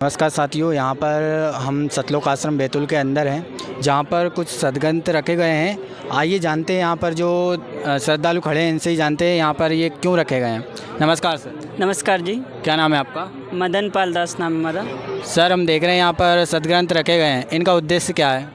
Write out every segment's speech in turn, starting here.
नमस्कार साथियों, यहाँ पर हम सतलोक आश्रम बैतूल के अंदर हैं, जहाँ पर कुछ सदग्रंथ रखे गए हैं। आइए जानते हैं यहाँ पर जो श्रद्धालु खड़े हैं इनसे ही जानते हैं यहाँ पर ये क्यों रखे गए हैं। नमस्कार सर। नमस्कार जी। क्या नाम है आपका? मदन पाल दास नाम है हमारा। सर, हम देख रहे हैं यहाँ पर सदग्रंथ रखे गए हैं, इनका उद्देश्य क्या है?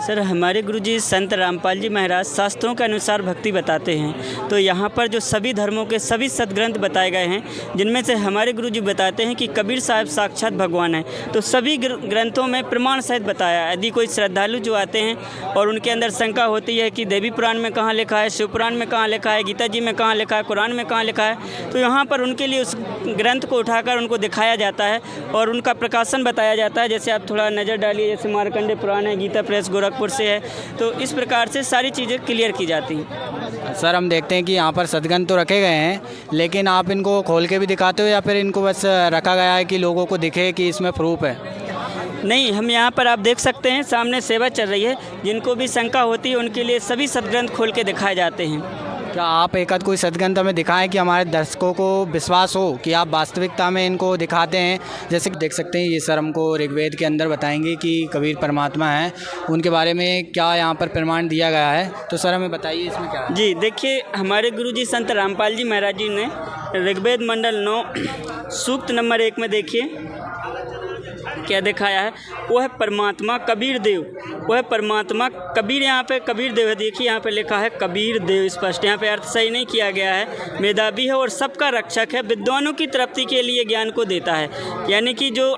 सर, हमारे गुरुजी संत रामपाल जी महाराज शास्त्रों के अनुसार भक्ति बताते हैं। तो यहाँ पर जो सभी धर्मों के सभी सदग्रंथ बताए गए हैं, जिनमें से हमारे गुरुजी बताते हैं कि कबीर साहब साक्षात भगवान है। तो सभी ग्रंथों में प्रमाण सहित बताया। यदि कोई श्रद्धालु जो आते हैं और उनके अंदर शंका होती है कि देवी पुराण में कहाँ लिखा है, शिव पुराण में कहाँ लिखा है, गीता जी में कहाँ लिखा है, कुरान में कहाँ लिखा है, तो यहाँ पर उनके लिए उस ग्रंथ को उठाकर उनको दिखाया जाता है और उनका प्रकाशन बताया जाता है। जैसे आप थोड़ा नज़र डालिए, जैसे मार्कंडेय पुराण है, गीता प्रेस गोरखपुर से है, तो इस प्रकार से सारी चीज़ें क्लियर की जाती हैं। सर, हम देखते हैं कि यहाँ पर सदग्रंथ तो रखे गए हैं, लेकिन आप इनको खोल के भी दिखाते हो या फिर इनको बस रखा गया है कि लोगों को दिखे कि इसमें प्रूफ है? नहीं, हम यहाँ पर आप देख सकते हैं सामने सेवा चल रही है। जिनको भी शंका होती है उनके लिए सभी सदग्रंथ खोल के दिखाए जाते हैं। क्या आप एक आध कोई सदग्रंथ हमें दिखाएं कि हमारे दर्शकों को विश्वास हो कि आप वास्तविकता में इनको दिखाते हैं? जैसे कि देख सकते हैं, ये सर हमको ऋग्वेद के अंदर बताएंगे कि कबीर परमात्मा है, उनके बारे में क्या यहाँ पर प्रमाण दिया गया है। तो सर हमें बताइए इसमें क्या है। जी देखिए, हमारे गुरुजी संत रामपाल जी महाराज जी ने ऋग्वेद मंडल 9 सूक्त नंबर 1 में देखिए क्या दिखाया है। वो है परमात्मा कबीर देव, वो है परमात्मा कबीर। यहाँ पे कबीर देव है, देखिए यहाँ पे लिखा है कबीर देव स्पष्ट। यहाँ पे अर्थ सही नहीं किया गया है। मेधावी है और सबका रक्षक है, विद्वानों की तृप्ति के लिए ज्ञान को देता है। यानी कि जो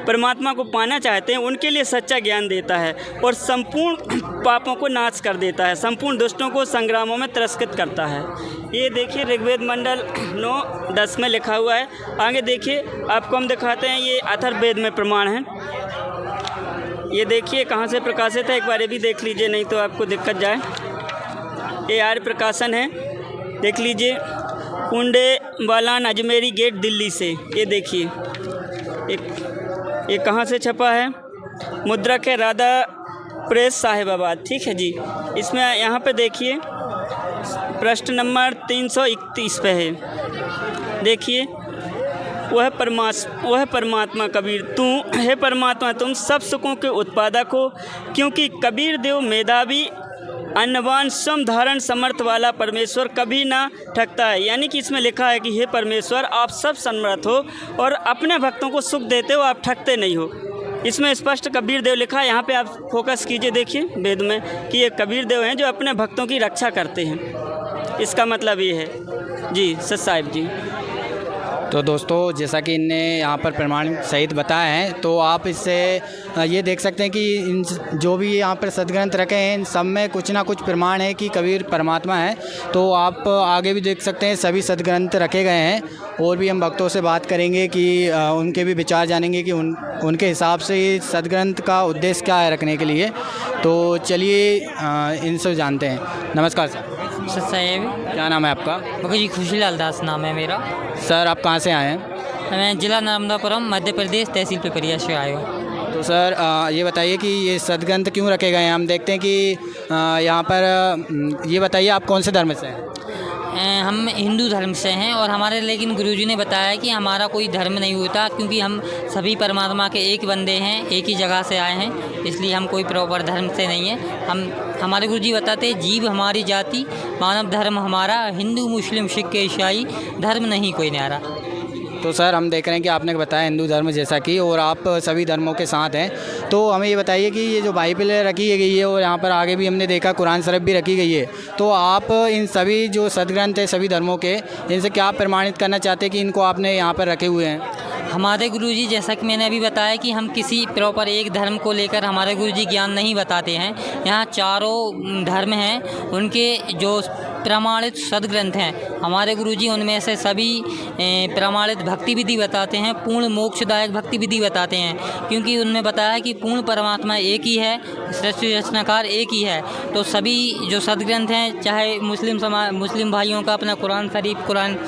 परमात्मा को पाना चाहते हैं उनके लिए सच्चा ज्ञान देता है और संपूर्ण पापों को नाश कर देता है, संपूर्ण दुष्टों को संग्रामों में तिरस्कृत करता है। ये देखिए ऋग्वेद मंडल 9:10 में लिखा हुआ है। आगे देखिए, आपको हम दिखाते हैं, ये अथर्ववेद में प्रमाण है। ये देखिए कहाँ से प्रकाशित है, एक बार ये भी देख लीजिए, नहीं तो आपको दिक्कत जाए। ये आर्य प्रकाशन है, देख लीजिए, कुंडे बालान अजमेरी गेट दिल्ली से। ये देखिए ये कहाँ से छपा है, मुद्रक है राधा प्रेस साहिबाबाद, ठीक है जी। इसमें यहाँ पे देखिए पृष्ठ नंबर 331 पे है, देखिए वह परमात्मा कबीर तू है परमात्मा, तुम सब सुखों के उत्पादक हो, क्योंकि कबीर देव मेधावी अन्नवान सम धारण समर्थ वाला परमेश्वर कभी ना ठगता है। यानी कि इसमें लिखा है कि हे परमेश्वर, आप सब समर्थ हो और अपने भक्तों को सुख देते हो, आप ठगते नहीं हो। इसमें स्पष्ट कबीर देव लिखा है। यहाँ पे आप फोकस कीजिए, देखिए वेद में कि ये कबीर देव हैं जो अपने भक्तों की रक्षा करते हैं। इसका मतलब ये है जी सच साहिब जी। तो दोस्तों, जैसा कि इनने यहाँ पर प्रमाण सहित बताया है, तो आप इससे ये देख सकते हैं कि इन जो भी यहाँ पर सदग्रंथ रखे हैं इन सब में कुछ ना कुछ प्रमाण है कि कबीर परमात्मा है। तो आप आगे भी देख सकते हैं सभी सदग्रंथ रखे गए हैं, और भी हम भक्तों से बात करेंगे कि उनके भी विचार जानेंगे कि उनके हिसाब से ये सदग्रंथ का उद्देश्य क्या है रखने के लिए। तो चलिए इनसे जानते हैं। नमस्कार सर। सर साहेब। क्या नाम है आपका? बाबा जी खुशीलाल दास नाम है मेरा। सर, आप कहाँ से आए हैं? मैं जिला नर्मदापुरम मध्य प्रदेश तहसील पिपरिया से आया हूँ। तो सर ये बताइए कि ये सदग्रंथ क्यों रखे गए हैं? हम देखते हैं कि यहाँ पर ये बताइए आप कौन से धर्म से हैं? हम हिंदू धर्म से हैं और हमारे लेकिन गुरुजी ने बताया कि हमारा कोई धर्म नहीं होता, क्योंकि हम सभी परमात्मा के एक बंदे हैं, एक ही जगह से आए हैं, इसलिए हम कोई प्रॉपर धर्म से नहीं है। हमारे गुरुजी बताते हैं जीव हमारी जाति, मानव धर्म हमारा, हिंदू मुस्लिम सिख ईसाई धर्म नहीं कोई न्यारा। तो सर, हम देख रहे हैं कि आपने बताया हिंदू धर्म जैसा कि, और आप सभी धर्मों के साथ हैं। तो हमें ये बताइए कि ये जो बाइबल रखी गई है और यहाँ पर आगे भी हमने देखा कुरान शरीफ भी रखी गई है, तो आप इन सभी जो सदग्रंथ है सभी धर्मों के, इनसे क्या प्रमाणित करना चाहते हैं कि इनको आपने यहाँ पर रखे हुए हैं? हमारे गुरुजी, जैसा कि मैंने अभी बताया कि हम किसी प्रॉपर एक धर्म को लेकर हमारे गुरुजी ज्ञान नहीं बताते हैं। यहाँ चारों धर्म हैं, उनके जो प्रमाणित सदग्रंथ हैं हमारे गुरुजी, उनमें से सभी प्रमाणित भक्ति विधि बताते हैं, पूर्ण मोक्षदायक भक्ति विधि बताते हैं, क्योंकि उनमें बताया है कि पूर्ण परमात्मा एक ही है, सृष्टि रचनाकार एक ही है। तो सभी जो सदग्रंथ हैं, चाहे मुस्लिम भाइयों का अपना कुरान शरीफ, कुरान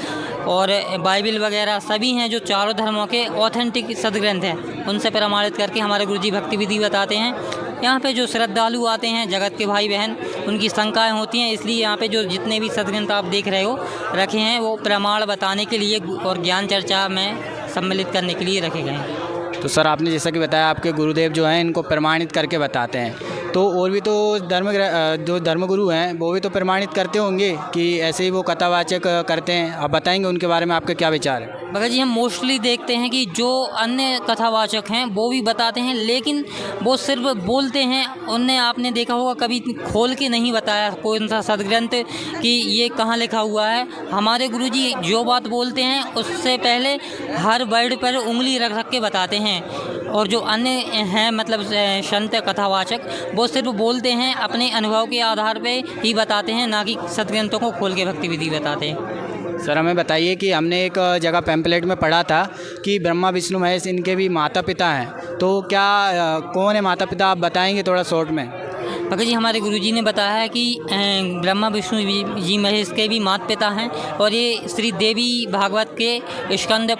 और बाइबल वगैरह सभी हैं, जो चारों धर्मों के ऑथेंटिक सदग्रंथ हैं, उनसे प्रमाणित करके हमारे गुरुजी भक्ति विधि बताते हैं। यहाँ पे जो श्रद्धालु आते हैं, जगत के भाई बहन, उनकी शंकाएं होती हैं, इसलिए यहाँ पे जो जितने भी सदग्रंथ आप देख रहे हो रखे हैं, वो प्रमाण बताने के लिए और ज्ञान चर्चा में सम्मिलित करने के लिए रखे गए हैं। तो सर आपने जैसा कि बताया आपके गुरुदेव जो हैं इनको प्रमाणित करके बताते हैं, तो और भी तो जो धर्मगुरु हैं वो भी तो प्रमाणित करते होंगे कि ऐसे ही वो कथावाचक करते हैं। आप बताएंगे उनके बारे में आपके क्या विचार है? भगत जी, हम मोस्टली देखते हैं कि जो अन्य कथावाचक हैं वो भी बताते हैं, लेकिन वो सिर्फ बोलते हैं। उनने आपने देखा होगा कभी खोल के नहीं बताया कौन सा सदग्रंथ कि ये कहाँ लिखा हुआ है। हमारे गुरुजी जो बात बोलते हैं उससे पहले हर वर्ड पर उंगली रख रख के बताते हैं, और जो अन्य हैं मतलब संत कथावाचक वो सिर्फ बोलते हैं, अपने अनुभव के आधार पे ही बताते हैं, ना कि सदग्रंथों को खोल के भक्ति विधि बताते हैं। सर हमें बताइए कि हमने एक जगह पैम्पलेट में पढ़ा था कि ब्रह्मा विष्णु महेश इनके भी माता पिता हैं, तो क्या कौन है माता पिता, आप बताएंगे थोड़ा शॉर्ट में? भगत जी, हमारे गुरुजी ने बताया है कि ब्रह्मा विष्णु जी महेश के भी माता पिता हैं, और ये श्री देवी भागवत के स्कंद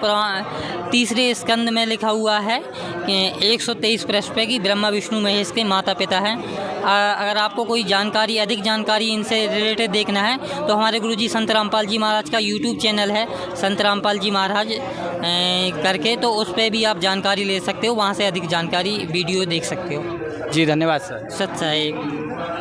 तीसरे स्कंद में लिखा हुआ है 123 पृष्ठ पे कि ब्रह्मा विष्णु महेश के माता पिता हैं। अगर आपको कोई जानकारी, अधिक जानकारी इनसे रिलेटेड देखना है तो हमारे गुरुजी संत रामपाल जी महाराज का यूट्यूब चैनल है संत रामपाल जी महाराज करके, तो उस पर भी आप जानकारी ले सकते हो, वहाँ से अधिक जानकारी वीडियो देख सकते हो। जी धन्यवाद सर। सच्चाई।